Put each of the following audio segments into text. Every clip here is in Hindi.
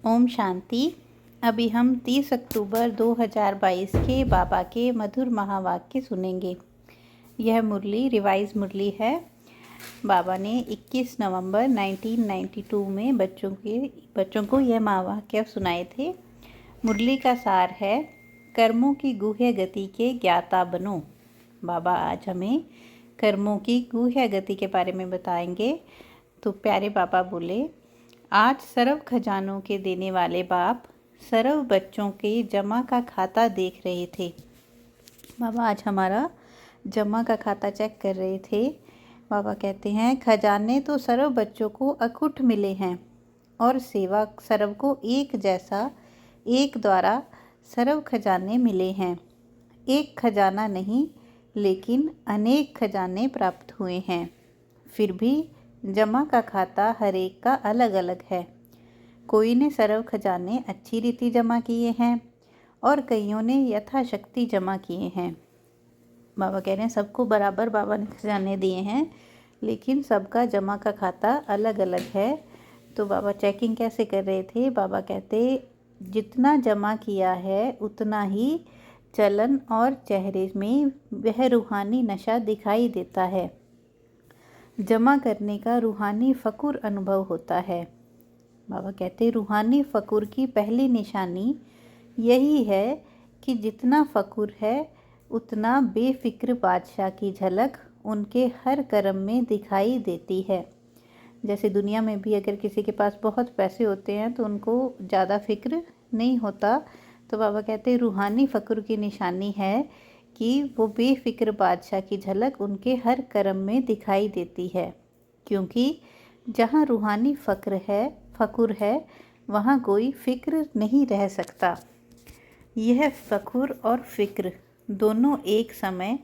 ओम शांति। अभी हम 30 अक्टूबर 2022 के बाबा के मधुर महावाक्य सुनेंगे। यह मुरली रिवाइज मुरली है। बाबा ने 21 नवंबर 1992 में बच्चों को यह महावाक्य सुनाए थे। मुरली का सार है, कर्मों की गुह्य गति के ज्ञाता बनो। बाबा आज हमें कर्मों की गुह्य गति के बारे में बताएंगे। तो प्यारे बाबा बोले, आज सर्व खजानों के देने वाले बाप सर्व बच्चों के जमा का खाता देख रहे थे। बाबा आज हमारा जमा का खाता चेक कर रहे थे। बाबा कहते हैं, खजाने तो सर्व बच्चों को अखुट मिले हैं और सेवा सर्व को एक जैसा एक द्वारा सर्व खजाने मिले हैं। एक खजाना नहीं लेकिन अनेक खजाने प्राप्त हुए हैं। फिर भी जमा का खाता हर एक का अलग अलग है। कोई ने सर्व खजाने अच्छी रीति जमा किए हैं और कईयों ने यथाशक्ति जमा किए हैं। बाबा कह रहे हैं, सबको बराबर बाबा ने खजाने दिए हैं, लेकिन सबका जमा का खाता अलग अलग है। तो बाबा चेकिंग कैसे कर रहे थे? बाबा कहते, जितना जमा किया है उतना ही चलन और चेहरे में वह रूहानी नशा दिखाई देता है। जमा करने का रूहानी फ़कुर अनुभव होता है। बाबा कहते, रूहानी फ़कुर की पहली निशानी यही है कि जितना फ़कुर है उतना बेफ़िक्र बादशाह की झलक उनके हर कर्म में दिखाई देती है। जैसे दुनिया में भी अगर किसी के पास बहुत पैसे होते हैं तो उनको ज़्यादा फ़िक्र नहीं होता। तो बाबा कहते, रूहानी फ़कुर की निशानी है कि वो बेफ़िक्र बादशाह की झलक उनके हर कर्म में दिखाई देती है, क्योंकि जहाँ रूहानी फ़कुर है वहाँ कोई फ़िक्र नहीं रह सकता। यह फ़कुर और फ़िक्र दोनों एक समय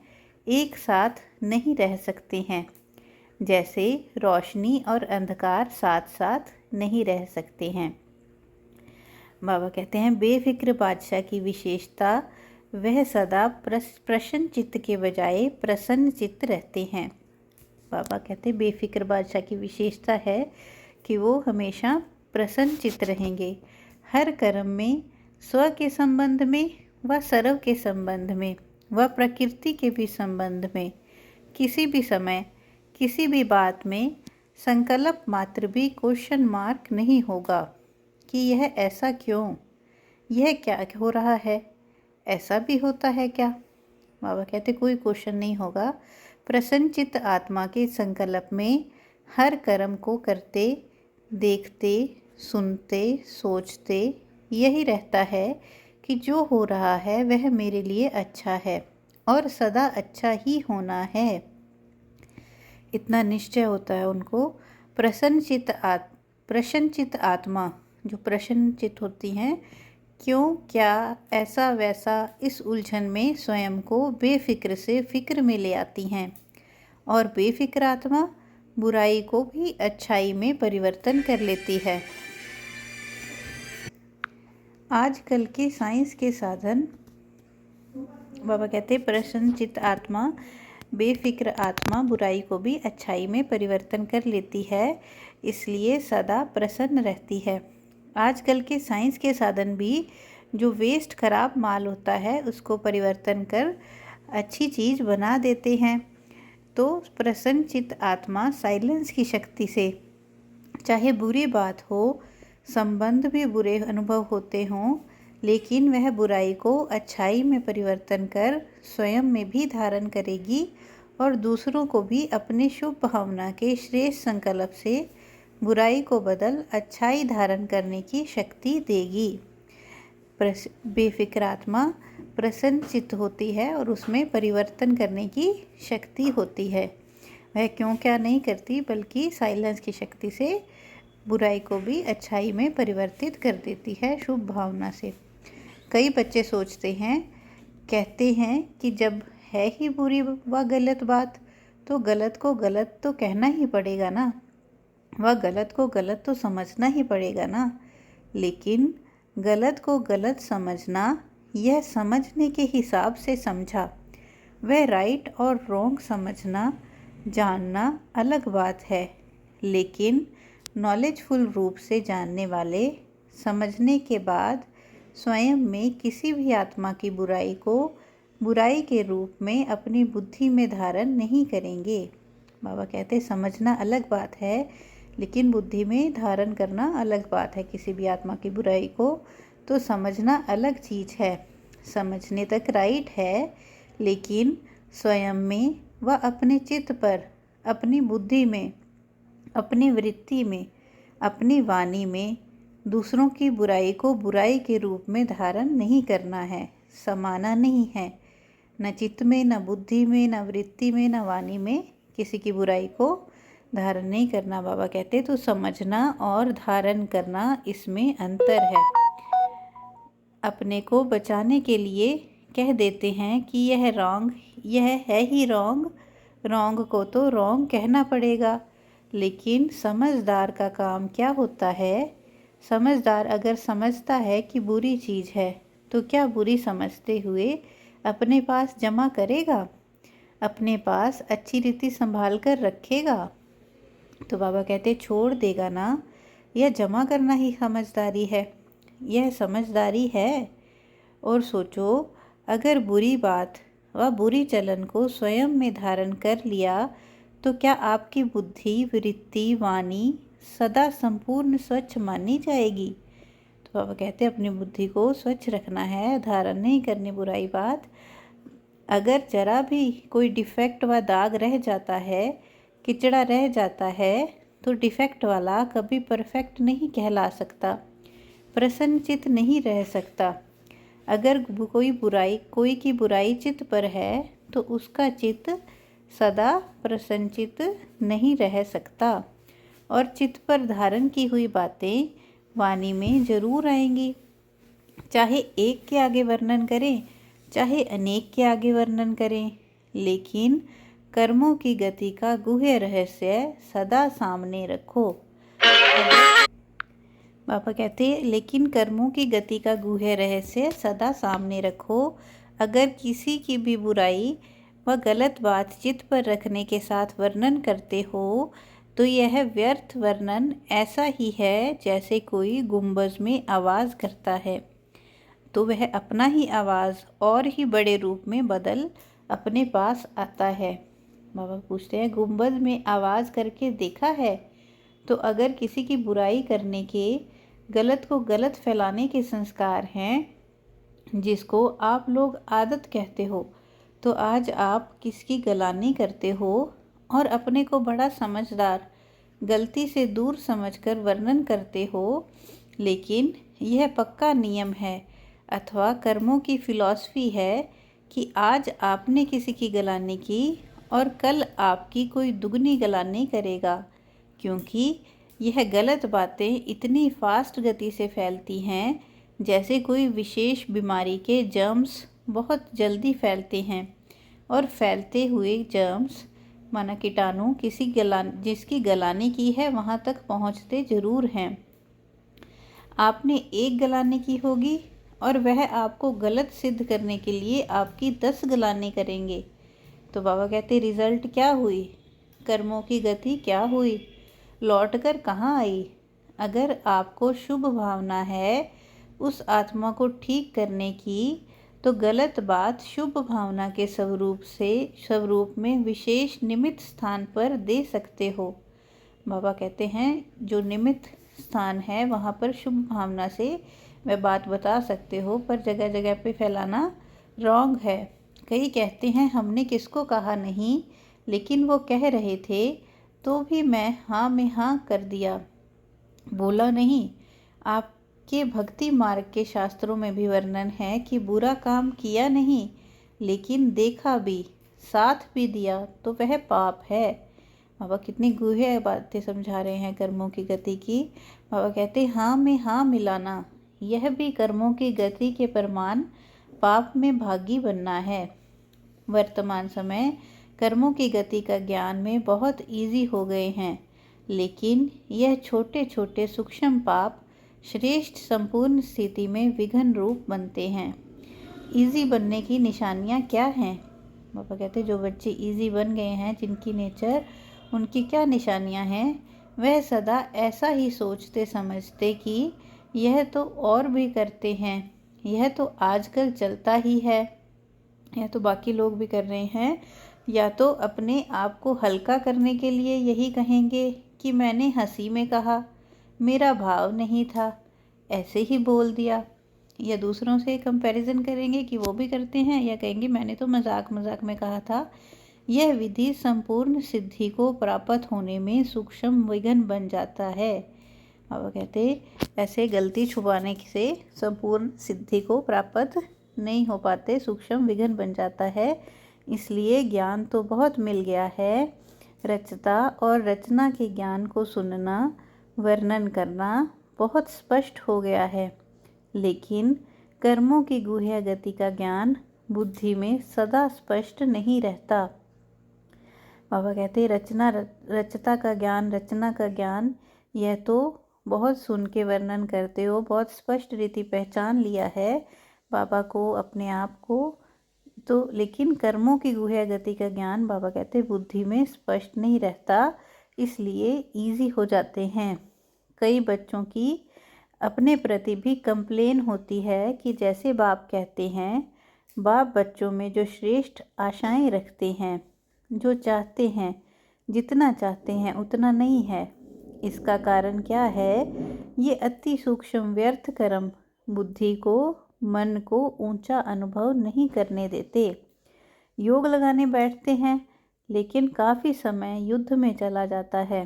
एक साथ नहीं रह सकते हैं, जैसे रोशनी और अंधकार साथ साथ नहीं रह सकते हैं। बाबा कहते हैं, बेफ़िक्र बादशाह की विशेषता वह सदा प्रसन्न चित्त के बजाय प्रसन्न चित्त रहते हैं। बाबा कहते, बेफ़िक्र बादशाह की विशेषता है कि वो हमेशा प्रसन्न चित्त रहेंगे, हर कर्म में, स्व के संबंध में व सर्व के संबंध में व प्रकृति के भी संबंध में, किसी भी समय किसी भी बात में संकल्प मात्र भी क्वेश्चन मार्क नहीं होगा कि यह ऐसा क्यों, यह क्या हो रहा है, ऐसा भी होता है क्या। बाबा कहते, कोई क्वेश्चन नहीं होगा। प्रसन्नचित्त आत्मा के संकल्प में हर कर्म को करते, देखते, सुनते, सोचते यही रहता है कि जो हो रहा है वह मेरे लिए अच्छा है और सदा अच्छा ही होना है। इतना निश्चय होता है उनको। प्रसन्नचित्त आत्मा जो प्रसन्नचित्त होती हैं, क्यों, क्या, ऐसा वैसा इस उलझन में स्वयं को बेफ़िक्र से फ़िक्र में ले आती हैं और बेफ़िक्र आत्मा बुराई को भी अच्छाई में परिवर्तन कर लेती है। आजकल के साइंस के साधन, बाबा कहते, प्रसन्नचित्त आत्मा बेफ़िक्र आत्मा बुराई को भी अच्छाई में परिवर्तन कर लेती है, इसलिए सदा प्रसन्न रहती है। आजकल के साइंस के साधन भी जो वेस्ट खराब माल होता है उसको परिवर्तन कर अच्छी चीज़ बना देते हैं। तो प्रसन्नचित्त आत्मा साइलेंस की शक्ति से, चाहे बुरी बात हो, संबंध भी बुरे अनुभव होते हों, लेकिन वह बुराई को अच्छाई में परिवर्तन कर स्वयं में भी धारण करेगी और दूसरों को भी अपने शुभ भावना के श्रेष्ठ संकल्प से बुराई को बदल अच्छाई धारण करने की शक्ति देगी। बेफ़िक्र आत्मा प्रसन्न चित्त होती है और उसमें परिवर्तन करने की शक्ति होती है। वह क्यों क्या नहीं करती, बल्कि साइलेंस की शक्ति से बुराई को भी अच्छाई में परिवर्तित कर देती है शुभ भावना से। कई बच्चे सोचते हैं, कहते हैं कि जब है ही बुरी व गलत बात तो गलत को गलत तो कहना ही पड़ेगा ना, वह गलत को गलत तो समझना ही पड़ेगा ना। लेकिन गलत को गलत समझना, यह समझने के हिसाब से समझा, वह राइट और रॉन्ग समझना, जानना अलग बात है। लेकिन नॉलेजफुल रूप से जानने वाले समझने के बाद स्वयं में किसी भी आत्मा की बुराई को बुराई के रूप में अपनी बुद्धि में धारण नहीं करेंगे। बाबा कहते समझना अलग बात है, लेकिन बुद्धि में धारण करना अलग बात है। किसी भी आत्मा की बुराई को तो समझना अलग चीज़ है। समझने तक राइट है, लेकिन स्वयं में व अपने चित्त पर, अपनी बुद्धि में, अपनी वृत्ति में, अपनी वाणी में दूसरों की बुराई को बुराई के रूप में धारण नहीं करना है, समाना नहीं है। न चित्त में, न बुद्धि में, न वृत्ति में, न वाणी में किसी की बुराई को धारण नहीं करना। बाबा कहते तो समझना और धारण करना, इसमें अंतर है। अपने को बचाने के लिए कह देते हैं कि यह रॉन्ग, यह है ही रॉन्ग, रॉन्ग को तो रॉन्ग कहना पड़ेगा। लेकिन समझदार का काम क्या होता है? समझदार अगर समझता है कि बुरी चीज़ है तो क्या बुरी समझते हुए अपने पास जमा करेगा, अपने पास अच्छी रीति संभाल कर रखेगा? तो बाबा कहते छोड़ देगा ना। यह जमा करना ही समझदारी है, यह समझदारी है। और सोचो, अगर बुरी बात व बुरी चलन को स्वयं में धारण कर लिया तो क्या आपकी बुद्धि, वृत्ति, वाणी सदा संपूर्ण स्वच्छ मानी जाएगी? तो बाबा कहते अपनी बुद्धि को स्वच्छ रखना है, धारण नहीं करनी बुराई बात। अगर जरा भी कोई डिफेक्ट व दाग रह जाता है, किचड़ा रह जाता है, तो डिफेक्ट वाला कभी परफेक्ट नहीं कहला सकता, प्रसन्नचित नहीं रह सकता। अगर कोई बुराई, कोई की बुराई चित्त पर है तो उसका चित्त सदा प्रसन्नचित नहीं रह सकता, और चित्त पर धारण की हुई बातें वाणी में जरूर आएंगी। चाहे एक के आगे वर्णन करें, चाहे अनेक के आगे वर्णन करें, लेकिन कर्मों की गति का गुह्य रहस्य सदा सामने रखो। पापा कहते हैं लेकिन कर्मों की गति का गुह्य रहस्य सदा सामने रखो। अगर किसी की भी बुराई व गलत बात चित्त पर रखने के साथ वर्णन करते हो तो यह व्यर्थ वर्णन ऐसा ही है जैसे कोई गुंबज में आवाज़ करता है तो वह अपना ही आवाज़ और ही बड़े रूप में बदल अपने पास आता है। बाबा पूछते हैं गुंबद में आवाज़ करके देखा है? तो अगर किसी की बुराई करने के, गलत को गलत फैलाने के संस्कार हैं, जिसको आप लोग आदत कहते हो, तो आज आप किसकी गलानी करते हो और अपने को बड़ा समझदार, गलती से दूर समझकर वर्णन करते हो। लेकिन यह पक्का नियम है अथवा कर्मों की फिलॉसफी है कि आज आपने किसी की गलानी की और कल आपकी कोई दुगनी गलानी करेगा, क्योंकि यह गलत बातें इतनी फास्ट गति से फैलती हैं जैसे कोई विशेष बीमारी के जर्म्स बहुत जल्दी फैलते हैं, और फैलते हुए जर्म्स माना कीटाणु जिसकी गलानी की है वहाँ तक पहुँचते ज़रूर हैं। आपने एक गलानी की होगी और वह आपको गलत सिद्ध करने के लिए आपकी 10 गलानी करेंगे। तो बाबा कहते रिज़ल्ट क्या हुई, कर्मों की गति क्या हुई, लौट कर कहाँ आई? अगर आपको शुभ भावना है उस आत्मा को ठीक करने की तो गलत बात शुभ भावना के स्वरूप में विशेष निमित्त स्थान पर दे सकते हो। बाबा कहते हैं जो निमित्त स्थान है वहाँ पर शुभ भावना से वह बात बता सकते हो, पर जगह जगह पे फैलाना रॉन्ग है। कई कहते हैं हमने किसको कहा नहीं, लेकिन वो कह रहे थे तो भी मैं हाँ में हाँ कर दिया, बोला नहीं। आपके भक्ति मार्ग के शास्त्रों में भी वर्णन है कि बुरा काम किया नहीं लेकिन देखा भी, साथ भी दिया तो वह पाप है। बाबा कितनी गूढ़ बातें समझा रहे हैं कर्मों की गति की। बाबा कहते हाँ में हाँ मिलाना यह भी कर्मों की गति के प्रमाण पाप में भागी बनना है। वर्तमान समय कर्मों की गति का ज्ञान में बहुत इजी हो गए हैं, लेकिन यह छोटे छोटे सूक्ष्म पाप श्रेष्ठ संपूर्ण स्थिति में विघ्न रूप बनते हैं। इजी बनने की निशानियाँ क्या हैं? बाबा कहते जो बच्चे इजी बन गए हैं, जिनकी नेचर, उनकी क्या निशानियाँ हैं? वह सदा ऐसा ही सोचते समझते कि यह तो और भी करते हैं, यह तो आजकल चलता ही है। यह तो बाकी लोग भी कर रहे हैं। या तो अपने आप को हल्का करने के लिए यही कहेंगे कि मैंने हंसी में कहा, मेरा भाव नहीं था, ऐसे ही बोल दिया। या दूसरों से कंपैरिजन करेंगे कि वो भी करते हैं, या कहेंगे मैंने तो मजाक मजाक में कहा था। यह विधि संपूर्ण सिद्धि को प्राप्त होने में सूक्ष्म विघ्न बन जाता है। बाबा कहते ऐसे गलती छुपाने से संपूर्ण सिद्धि को प्राप्त नहीं हो पाते, सूक्ष्म विघ्न बन जाता है। इसलिए ज्ञान तो बहुत मिल गया है, रचता और रचना के ज्ञान को सुनना, वर्णन करना बहुत स्पष्ट हो गया है, लेकिन कर्मों की गुह्य गति का ज्ञान बुद्धि में सदा स्पष्ट नहीं रहता। बाबा कहते रचता का ज्ञान, रचना का ज्ञान, यह तो बहुत सुन के वर्णन करते हो, बहुत स्पष्ट रीति पहचान लिया है बाबा को, अपने आप को, तो लेकिन कर्मों की गुह्य गति का ज्ञान बाबा कहते बुद्धि में स्पष्ट नहीं रहता, इसलिए इजी हो जाते हैं। कई बच्चों की अपने प्रति भी कंप्लेन होती है कि जैसे बाप कहते हैं, बाप बच्चों में जो श्रेष्ठ आशाएं रखते हैं, जो चाहते हैं, जितना चाहते हैं उतना नहीं है। इसका कारण क्या है? ये अति सूक्ष्म व्यर्थ कर्म बुद्धि को, मन को ऊंचा अनुभव नहीं करने देते। योग लगाने बैठते हैं, लेकिन काफ़ी समय युद्ध में चला जाता है।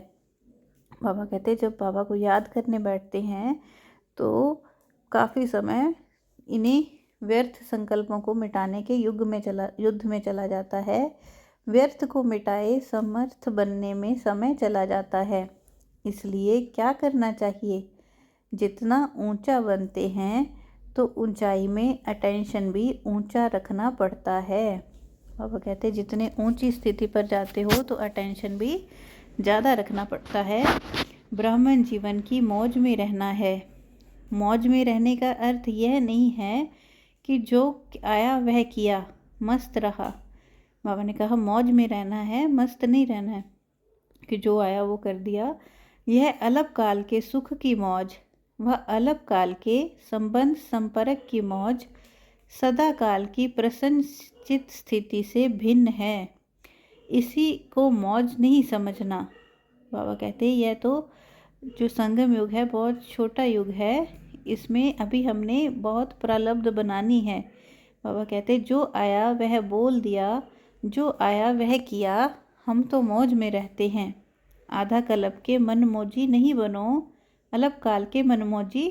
बाबा कहते जब बाबा को याद करने बैठते हैं तो काफ़ी समय इन्हीं व्यर्थ संकल्पों को मिटाने के युद्ध में चला जाता है। व्यर्थ को मिटाए समर्थ बनने में समय चला जाता है। इसलिए क्या करना चाहिए? जितना ऊंचा बनते हैं तो ऊंचाई में अटेंशन भी ऊंचा रखना पड़ता है। बाबा कहते जितने ऊंची स्थिति पर जाते हो तो अटेंशन भी ज़्यादा रखना पड़ता है। ब्राह्मण जीवन की मौज में रहना है। मौज में रहने का अर्थ यह नहीं है कि जो आया वह किया, मस्त रहा। बाबा ने कहा मौज में रहना है, मस्त नहीं रहना है कि जो आया वो कर दिया। यह अलप काल के सुख की मौज, वह अलप काल के संबंध संपर्क की मौज सदा काल की प्रसन्नचित स्थिति से भिन्न है। इसी को मौज नहीं समझना। बाबा कहते हैं यह तो जो संगम युग है बहुत छोटा युग है, इसमें अभी हमने बहुत प्रारब्ध बनानी है। बाबा कहते जो आया वह बोल दिया, जो आया वह किया, हम तो मौज में रहते हैं। आधा कल्प के मनमौजी नहीं बनो, अलप काल के मनमौजी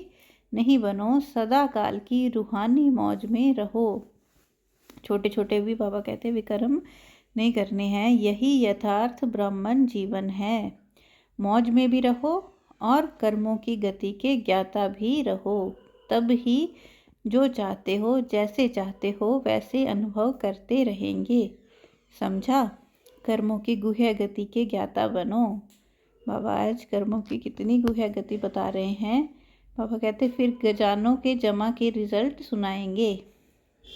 नहीं बनो, सदा काल की रूहानी मौज में रहो। छोटे छोटे भी बाबा कहते विक्रम नहीं करने हैं, यही यथार्थ ब्राह्मण जीवन है। मौज में भी रहो और कर्मों की गति के ज्ञाता भी रहो, तब ही जो चाहते हो, जैसे चाहते हो वैसे अनुभव करते रहेंगे। समझा? कर्मों की गुह्य गति के ज्ञाता बनो। बाबा आज कर्मों की कितनी गुह्य गति बता रहे हैं। बाबा कहते फिर गजानों के जमा के रिजल्ट सुनाएंगे।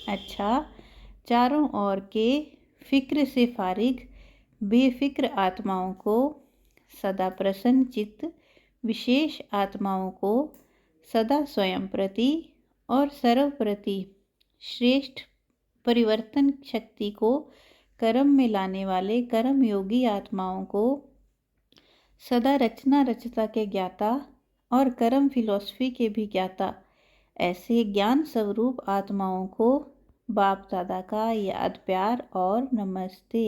अच्छा, चारों ओर के फिक्र से फारिग बेफिक्र आत्माओं को, सदा प्रसन्न चित्त विशेष आत्माओं को, सदा स्वयं प्रति और सर्व प्रति श्रेष्ठ परिवर्तन शक्ति को कर्म में लाने वाले कर्म योगी आत्माओं को, सदा रचना रचता के ज्ञाता और कर्म फिलॉसफी के भी ज्ञाता, ऐसे ज्ञान स्वरूप आत्माओं को बाप दादा का याद प्यार और नमस्ते।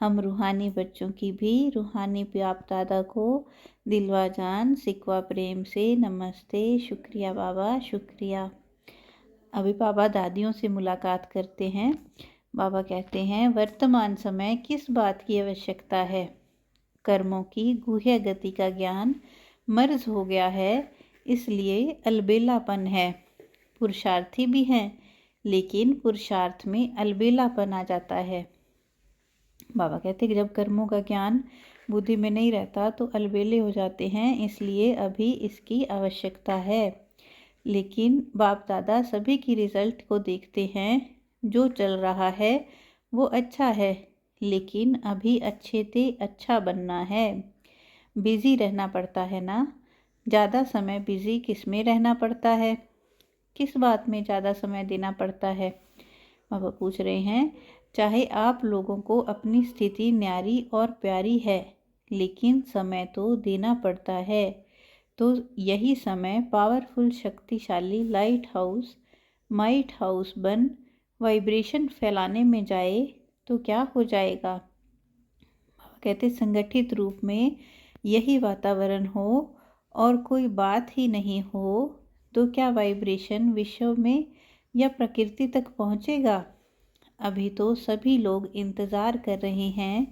हम रूहानी बच्चों की भी रूहानी बाप दादा को दिलवा जान सिकवा प्रेम से नमस्ते। शुक्रिया बाबा, शुक्रिया। अभी बाबा दादियों से मुलाकात करते हैं। बाबा कहते हैं वर्तमान समय किस बात की आवश्यकता है? कर्मों की गुह्य गति का ज्ञान मर्ज हो गया है, इसलिए अलबेलापन है। पुरुषार्थी भी हैं, लेकिन पुरुषार्थ में अलबेलापन आ जाता है। बाबा कहते हैं कि जब कर्मों का ज्ञान बुद्धि में नहीं रहता तो अलबेले हो जाते हैं, इसलिए अभी इसकी आवश्यकता है। लेकिन बाप दादा सभी की रिजल्ट को देखते हैं। जो चल रहा है वो अच्छा है, लेकिन अभी अच्छे से अच्छा बनना है। बिजी रहना पड़ता है ना, ज़्यादा समय बिजी किस में रहना पड़ता है? किस बात में ज़्यादा समय देना पड़ता है? बाबा पूछ रहे हैं, चाहे आप लोगों को अपनी स्थिति न्यारी और प्यारी है, लेकिन समय तो देना पड़ता है। तो यही समय पावरफुल शक्तिशाली माइट हाउस बन वाइब्रेशन फैलाने में जाए तो क्या हो जाएगा? बाबा कहते संगठित रूप में यही वातावरण हो और कोई बात ही नहीं हो तो क्या वाइब्रेशन विश्व में या प्रकृति तक पहुंचेगा? अभी तो सभी लोग इंतज़ार कर रहे हैं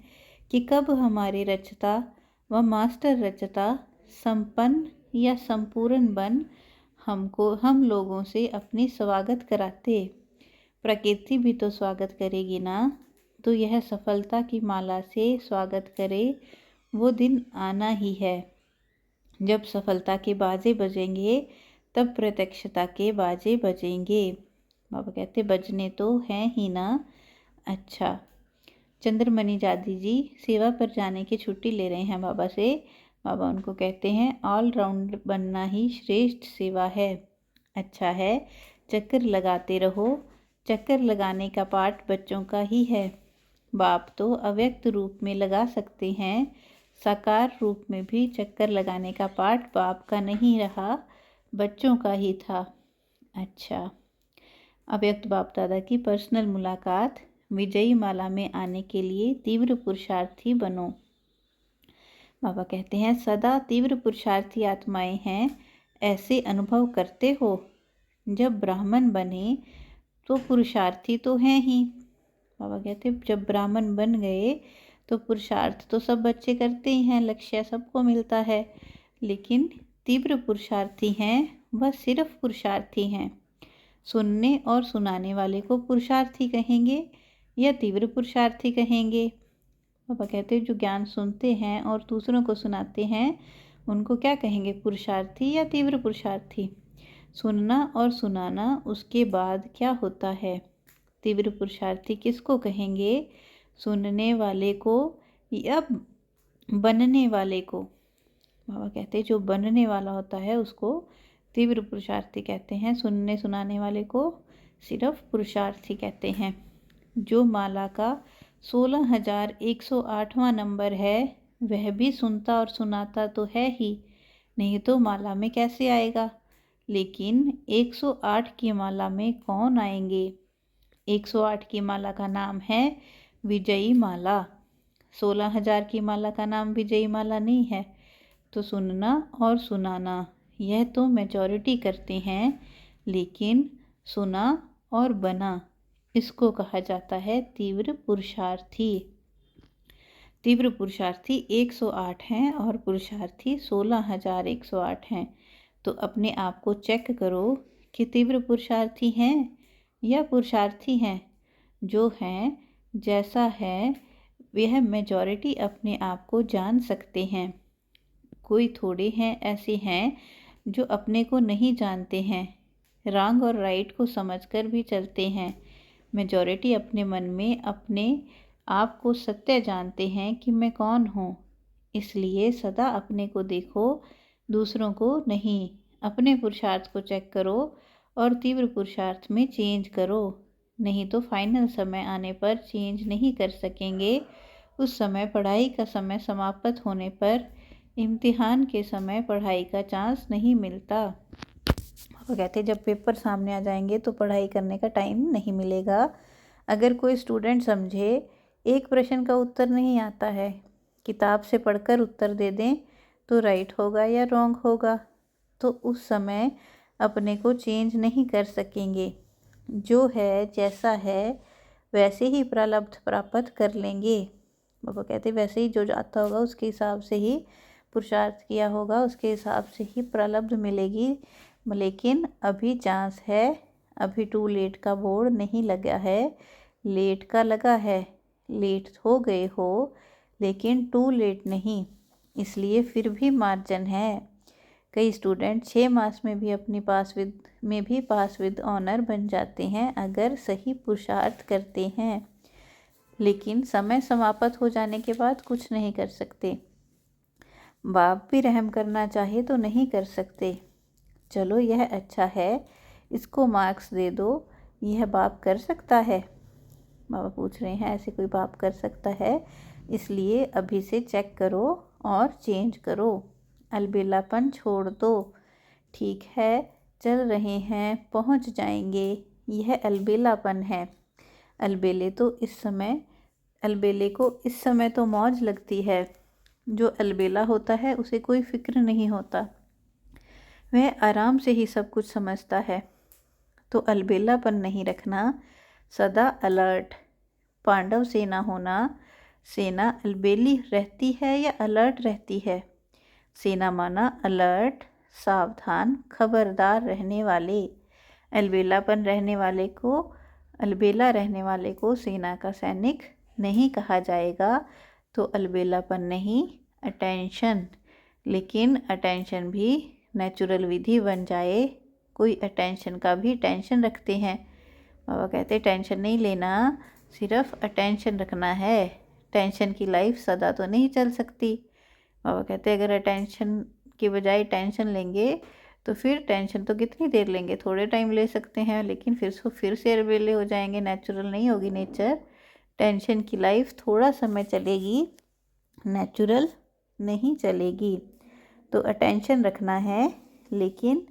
कि कब हमारे रचता व मास्टर रचता संपन्न या संपूर्ण बन हम लोगों से अपनी स्वागत कराते। प्रकृति भी तो स्वागत करेगी ना। तो यह सफलता की माला से स्वागत करे वो दिन आना ही है। जब सफलता के बाजे बजेंगे तब प्रत्यक्षता के बाजे बजेंगे। बाबा कहते बजने तो हैं ही ना। अच्छा, चंद्रमणि दादी जी सेवा पर जाने की छुट्टी ले रहे हैं बाबा से। बाबा उनको कहते हैं ऑलराउंड बनना ही श्रेष्ठ सेवा है। अच्छा है, चक्कर लगाते रहो। चक्कर लगाने का पाठ बच्चों का ही है। बाप तो अव्यक्त रूप में लगा सकते हैं, साकार रूप में भी चक्कर लगाने का पाठ बाप का नहीं रहा, बच्चों का ही था। अच्छा, अव्यक्त बाप दादा की पर्सनल मुलाकात। विजयी माला में आने के लिए तीव्र पुरुषार्थी बनो। बाबा कहते हैं सदा तीव्र पुरुषार्थी आत्माएं हैं, ऐसे अनुभव करते हो। जब ब्राह्मण बने तो पुरुषार्थी तो हैं ही। बाबा कहते जब ब्राह्मण बन गए तो पुरुषार्थ तो सब बच्चे करते ही हैं, लक्ष्य सबको मिलता है। लेकिन तीव्र पुरुषार्थी हैं वह सिर्फ पुरुषार्थी हैं। सुनने और सुनाने वाले को पुरुषार्थी कहेंगे या तीव्र पुरुषार्थी कहेंगे? बाबा कहते हैं जो ज्ञान सुनते हैं और दूसरों को सुनाते हैं उनको क्या कहेंगे, पुरुषार्थी या तीव्र पुरुषार्थी? सुनना और सुनाना उसके बाद क्या होता है? तीव्र पुरुषार्थी किसको कहेंगे, सुनने वाले को या बनने वाले को? बाबा कहते हैं जो बनने वाला होता है उसको तीव्र पुरुषार्थी कहते हैं, सुनने सुनाने वाले को सिर्फ पुरुषार्थी कहते हैं। जो माला का 16,108वां नंबर है वह भी सुनता और सुनाता तो है ही, नहीं तो माला में कैसे आएगा? लेकिन 108 की माला में कौन आएंगे? 108 की माला का नाम है विजयी माला। 16,000 की माला का नाम विजयी माला नहीं है। तो सुनना और सुनाना यह तो मेजॉरिटी करते हैं, लेकिन सुना और बना इसको कहा जाता है तीव्र पुरुषार्थी। तीव्र पुरुषार्थी 108 हैं और पुरुषार्थी 16,108 हैं। तो अपने आप को चेक करो कि तीव्र पुरुषार्थी हैं या पुरुषार्थी हैं। जो हैं जैसा है वह मेजॉरिटी अपने आप को जान सकते हैं। कोई थोड़े हैं ऐसे हैं जो अपने को नहीं जानते हैं, रॉन्ग और राइट को समझकर भी चलते हैं। मेजॉरिटी अपने मन में अपने आप को सत्य जानते हैं कि मैं कौन हूँ। इसलिए सदा अपने को देखो, दूसरों को नहीं। अपने पुरुषार्थ को चेक करो और तीव्र पुरुषार्थ में चेंज करो, नहीं तो फाइनल समय आने पर चेंज नहीं कर सकेंगे। उस समय पढ़ाई का समय समाप्त होने पर इम्तिहान के समय पढ़ाई का चांस नहीं मिलता। वो कहते हैं जब पेपर सामने आ जाएंगे तो पढ़ाई करने का टाइम नहीं मिलेगा। अगर कोई स्टूडेंट समझे एक प्रश्न का उत्तर नहीं आता है, किताब से पढ़कर उत्तर दे दें तो राइट होगा या रॉन्ग होगा, तो उस समय अपने को चेंज नहीं कर सकेंगे। जो है जैसा है वैसे ही प्रारब्ध प्राप्त कर लेंगे। बाबा कहते वैसे ही जो जाता होगा उसके हिसाब से ही पुरुषार्थ किया होगा, उसके हिसाब से ही प्रारब्ध मिलेगी। लेकिन अभी चांस है, अभी टू लेट का बोर्ड नहीं लगा है, लेट का लगा है। लेट हो गए हो लेकिन टू लेट नहीं, इसलिए फिर भी मार्जिन है। कई स्टूडेंट 6 मास में भी अपनी पास विद ऑनर बन जाते हैं अगर सही पुरुषार्थ करते हैं, लेकिन समय समाप्त हो जाने के बाद कुछ नहीं कर सकते। बाप भी रहम करना चाहे तो नहीं कर सकते। चलो यह अच्छा है, इसको मार्क्स दे दो। यह बाप कर सकता है? बाबा पूछ रहे हैं ऐसे कोई बाप कर सकता है? इसलिए अभी से चेक करो और चेंज करो। अलबेलापन छोड़ दो। ठीक है, चल रहे हैं, पहुंच जाएंगे। यह अलबेलापन है। अलबेले को इस समय तो मौज लगती है। जो अलबेला होता है उसे कोई फिक्र नहीं होता, वह आराम से ही सब कुछ समझता है। तो अलबेलापन नहीं रखना, सदा अलर्ट। पांडव सेना होना, सेना अलबेली रहती है या अलर्ट रहती है? सेना माना अलर्ट, सावधान, खबरदार रहने वाले। अलबेला रहने वाले को सेना का सैनिक नहीं कहा जाएगा। तो अलबेलापन नहीं, अटेंशन। लेकिन अटेंशन भी नेचुरल विधि बन जाए। कोई अटेंशन का भी टेंशन रखते हैं। बाबा कहते टेंशन नहीं लेना, सिर्फ अटेंशन रखना है। टेंशन की लाइफ सदा तो नहीं चल सकती। बाबा कहते अगर अटेंशन की बजाय टेंशन लेंगे तो फिर टेंशन तो कितनी देर लेंगे, थोड़े टाइम ले सकते हैं, लेकिन फिर से अलबेले हो जाएंगे, नेचुरल नहीं होगी नेचर। टेंशन की लाइफ थोड़ा समय चलेगी, नेचुरल नहीं चलेगी। तो अटेंशन रखना है, लेकिन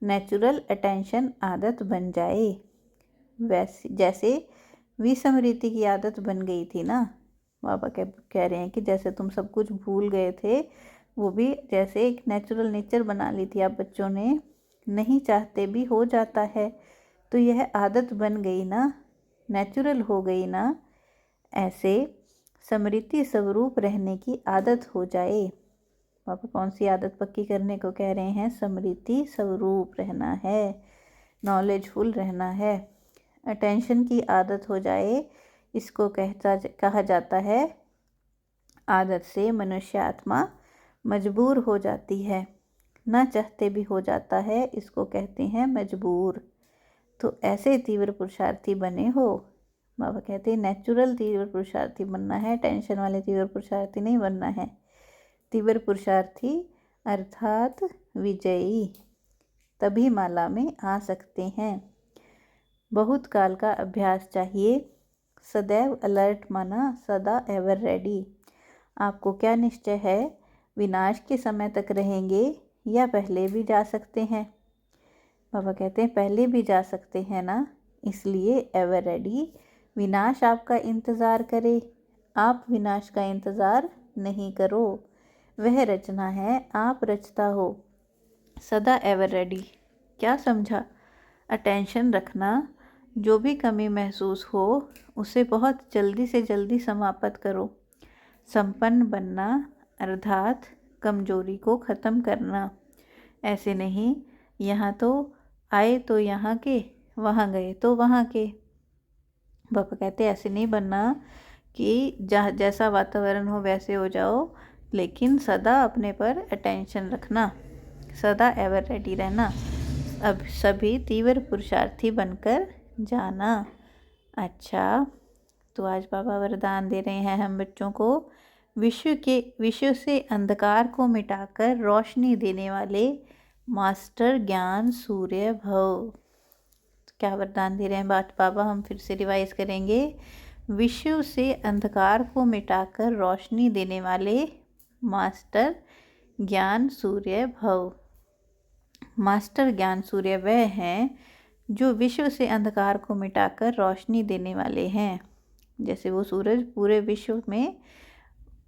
नेचुरल अटेंशन आदत बन जाए। वैसे जैसे विस्मृति की आदत बन गई थी ना। बाबा कह रहे हैं कि जैसे तुम सब कुछ भूल गए थे, वो भी जैसे एक नेचुरल नेचर बना ली थी आप बच्चों ने, नहीं चाहते भी हो जाता है। तो यह आदत बन गई ना, नेचुरल हो गई ना। ऐसे स्मृति स्वरूप रहने की आदत हो जाए। पापा कौन सी आदत पक्की करने को कह रहे हैं? स्मृति स्वरूप रहना है, नॉलेजफुल रहना है। अटेंशन की आदत हो जाए, इसको कहा जाता है आदत से मनुष्य आत्मा मजबूर हो जाती है, ना चाहते भी हो जाता है, इसको कहते हैं मजबूर। तो ऐसे तीव्र पुरुषार्थी बने हो। बाबा कहते हैं नेचुरल तीव्र पुरुषार्थी बनना है, टेंशन वाले तीव्र पुरुषार्थी नहीं बनना है। तीव्र पुरुषार्थी अर्थात विजयी तभी माला में आ सकते हैं। बहुत काल का अभ्यास चाहिए। सदैव अलर्ट माना सदा एवर रेडी। आपको क्या निश्चय है, विनाश के समय तक रहेंगे या पहले भी जा सकते हैं? बाबा कहते हैं पहले भी जा सकते हैं ना, इसलिए एवर रेडी। विनाश आपका इंतज़ार करे, आप विनाश का इंतज़ार नहीं करो। वह रचना है, आप रचता हो। सदा एवर रेडी क्या समझा? अटेंशन रखना, जो भी कमी महसूस हो उसे बहुत जल्दी से जल्दी समाप्त करो। संपन्न बनना अर्थात कमजोरी को ख़त्म करना। ऐसे नहीं यहाँ तो आए तो यहाँ के, वहाँ गए तो वहाँ के। पापा कहते ऐसे नहीं बनना कि जैसा वातावरण हो वैसे हो जाओ, लेकिन सदा अपने पर अटेंशन रखना, सदा एवर रेडी रहना। अब सभी तीव्र पुरुषार्थी बनकर जाना। अच्छा, तो आज बाबा वरदान दे रहे हैं हम बच्चों को, विश्व से अंधकार को मिटाकर रोशनी देने वाले मास्टर ज्ञान सूर्य भव। तो क्या वरदान दे रहे हैं बाबा? हम फिर से रिवाइज करेंगे। विश्व से अंधकार को मिटाकर रोशनी देने वाले मास्टर ज्ञान सूर्य भव। मास्टर ज्ञान सूर्य वह हैं जो विश्व से अंधकार को मिटाकर रोशनी देने वाले हैं। जैसे वो सूरज पूरे विश्व में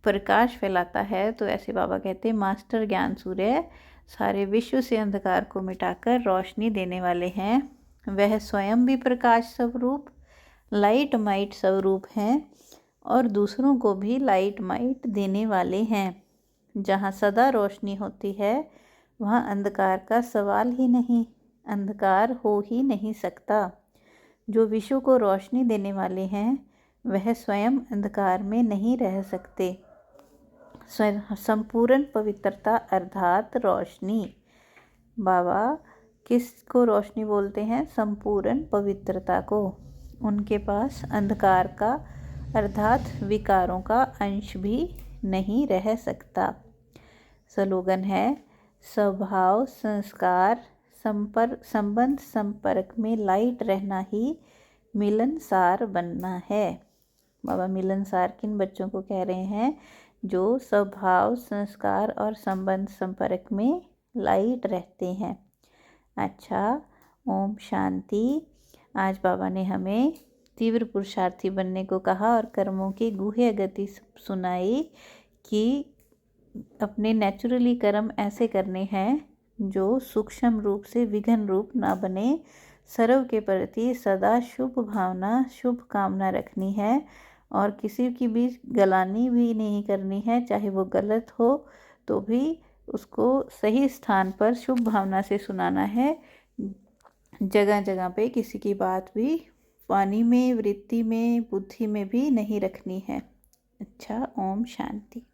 प्रकाश फैलाता है, तो ऐसे बाबा कहते हैं मास्टर ज्ञान सूर्य सारे विश्व से अंधकार को मिटाकर रोशनी देने वाले हैं। वह स्वयं भी प्रकाश स्वरूप लाइट माइट स्वरूप हैं और दूसरों को भी लाइट माइट देने वाले हैं। जहाँ सदा रोशनी होती है वहाँ अंधकार का सवाल ही नहीं, अंधकार हो ही नहीं सकता। जो विश्व को रोशनी देने वाले हैं वह स्वयं अंधकार में नहीं रह सकते। संपूर्ण पवित्रता अर्थात रोशनी। बाबा किसको रोशनी बोलते हैं? संपूर्ण पवित्रता को। उनके पास अंधकार का अर्थात विकारों का अंश भी नहीं रह सकता। स्लोगन है स्वभाव संस्कार संबंध संपर्क में लाइट रहना ही मिलनसार बनना है। बाबा मिलनसार किन बच्चों को कह रहे हैं? जो स्वभाव संस्कार और संबंध संपर्क में लाइट रहते हैं। अच्छा, ओम शांति। आज बाबा ने हमें तीव्र पुरुषार्थी बनने को कहा और कर्मों की गुह्य गति सुनाई कि अपने नेचुरली कर्म ऐसे करने हैं जो सूक्ष्म रूप से विघन रूप ना बने। सर्व के प्रति सदा शुभ भावना शुभ कामना रखनी है और किसी की भी गलानी भी नहीं करनी है, चाहे वो गलत हो तो भी उसको सही स्थान पर शुभ भावना से सुनाना है। जगह जगह पे किसी की बात भी वाणी में, वृत्ति में, बुद्धि में भी नहीं रखनी है। अच्छा, ओम शांति।